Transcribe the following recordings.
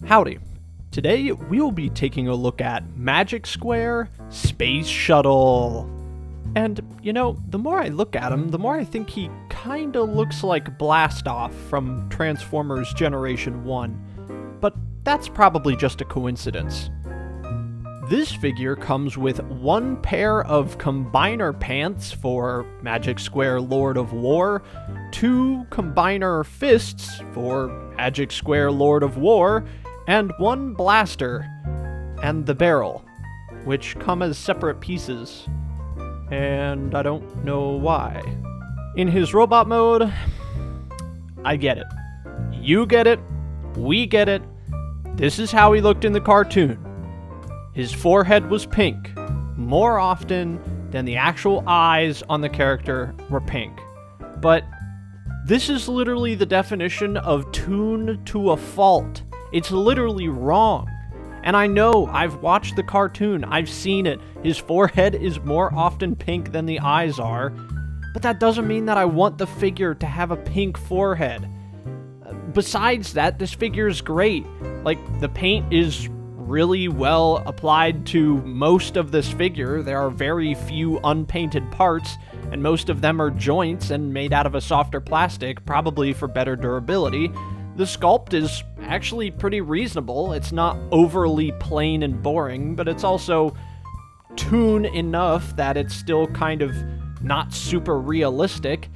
Howdy. Today we will be taking a look at Magic Square Space Shuttle. And, the more I look at him, the more I think he kinda looks like Blastoff from Transformers Generation 1. But that's probably just a coincidence. This figure comes with one pair of combiner pants for Magic Square Lord of War, two combiner fists for Magic Square Lord of War, and one blaster, and the barrel, which come as separate pieces. And I don't know why. In his robot mode, I get it. You get it. We get it. This is how he looked in the cartoon. His forehead was pink, more often than the actual eyes on the character were pink. But this is literally the definition of tune to a fault. It's literally wrong. And I know, I've watched the cartoon, I've seen it. His forehead is more often pink than the eyes are. But that doesn't mean that I want the figure to have a pink forehead. Besides that, this figure is great. Like, the paint is really well applied to most of this figure. There are very few unpainted parts, and most of them are joints and made out of a softer plastic, probably for better durability. The sculpt is actually pretty reasonable. It's not overly plain and boring, but it's also toon enough that it's still kind of not super realistic.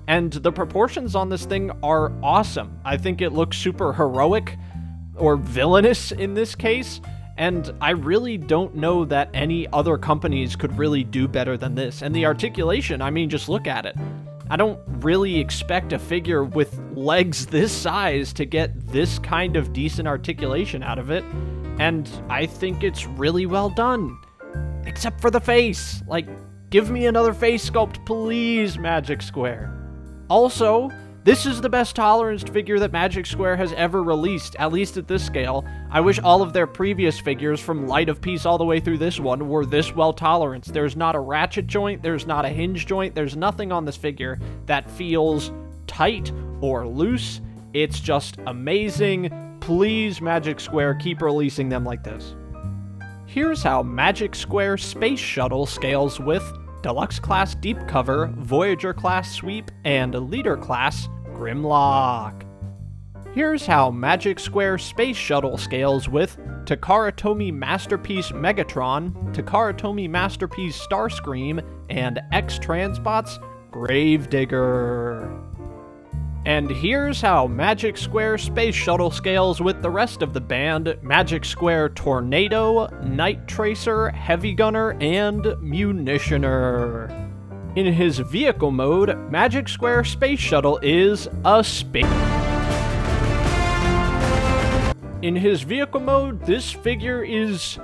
And the proportions on this thing are awesome. I think it looks super heroic, or villainous in this case, and I really don't know that any other companies could really do better than this. And the articulation, I mean, just look at it. I don't really expect a figure with legs this size to get this kind of decent articulation out of it, and I think it's really well done. Except for the face. Like, give me another face sculpt, please, Magic Square. Also, this is the best toleranced figure that Magic Square has ever released, at least at this scale. I wish all of their previous figures, from Light of Peace all the way through this one, were this well toleranced. There's not a ratchet joint, there's not a hinge joint, there's nothing on this figure that feels tight or loose. It's just amazing. Please, Magic Square, keep releasing them like this. Here's how Magic Square Space Shuttle scales with Deluxe Class Deep Cover, Voyager Class Sweep, and Leader Class Grimlock. Here's how Magic Square Space Shuttle scales with Takaratomi Masterpiece Megatron, Takaratomi Masterpiece Starscream, and X-Transbots Gravedigger. And here's how Magic Square Space Shuttle scales with the rest of the band: Magic Square Tornado, Night Tracer, Heavy Gunner, and Munitioner. In his vehicle mode, Magic Square Space Shuttle is a space. In his vehicle mode, this figure is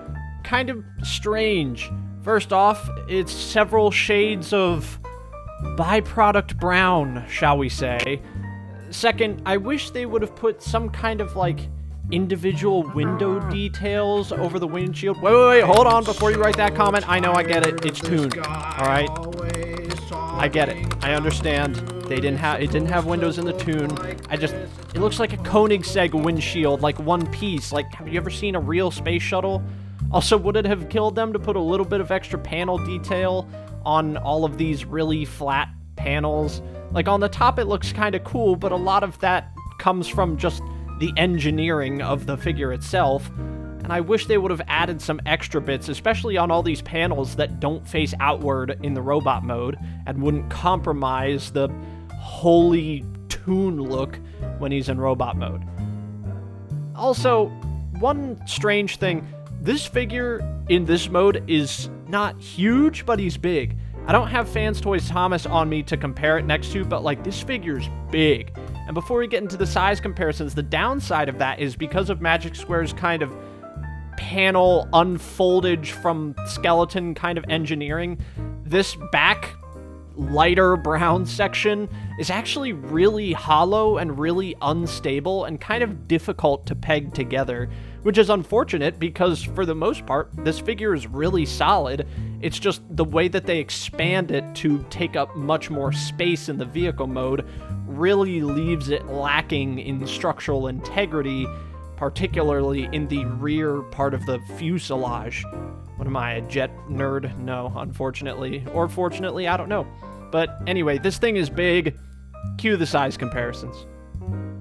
kind of strange. First off, it's several shades of byproduct brown, shall we say. Second, I wish they would have put some kind of, individual window details over the windshield. Wait, hold on before you write that comment. I know, I get it. It's tuned. Alright? I get it. I understand. It didn't have windows in the tune. It looks like a Koenigsegg windshield, like one piece. Like, have you ever seen a real space shuttle? Also, would it have killed them to put a little bit of extra panel detail on all of these really flat panels? Like, on the top it looks kind of cool, but a lot of that comes from just the engineering of the figure itself. And I wish they would have added some extra bits, especially on all these panels that don't face outward in the robot mode and wouldn't compromise the holy toon look when he's in robot mode. Also, one strange thing, this figure in this mode is not huge, but he's big. I don't have Fans Toys Thomas on me to compare it next to, but this figure's big. And before we get into the size comparisons, the downside of that is because of Magic Square's kind of panel unfoldage from skeleton kind of engineering, this back lighter brown section is actually really hollow and really unstable and kind of difficult to peg together, which is unfortunate because for the most part, this figure is really solid. It's just the way that they expand it to take up much more space in the vehicle mode really leaves it lacking in structural integrity particularly in the rear part of the fuselage. What am I, a jet nerd? No, unfortunately. Or fortunately, I don't know. But anyway, this thing is big. Cue the size comparisons.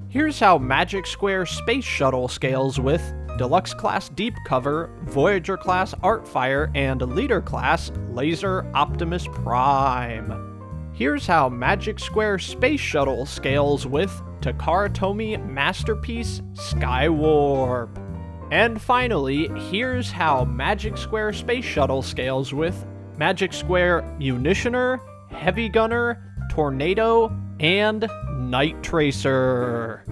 Here's how Magic Square Space Shuttle scales with Deluxe Class Deep Cover, Voyager Class Artfire, and Leader Class Laser Optimus Prime. Here's how Magic Square Space Shuttle scales with Takara Tomy Masterpiece Skywarp. And finally, here's how Magic Square Space Shuttle scales with Magic Square Munitioner, Heavy Gunner, Tornado, and Night Tracer.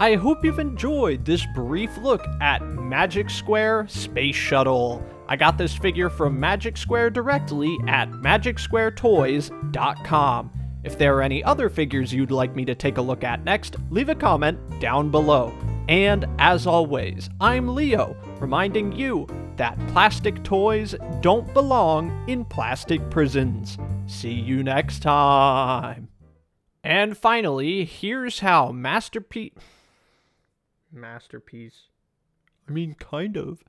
I hope you've enjoyed this brief look at Magic Square Space Shuttle. I got this figure from Magic Square directly at magicsquaretoys.com. If there are any other figures you'd like me to take a look at next, leave a comment down below. And as always, I'm Leo, reminding you that plastic toys don't belong in plastic prisons. See you next time. And finally, here's how Masterpiece... I mean, kind of.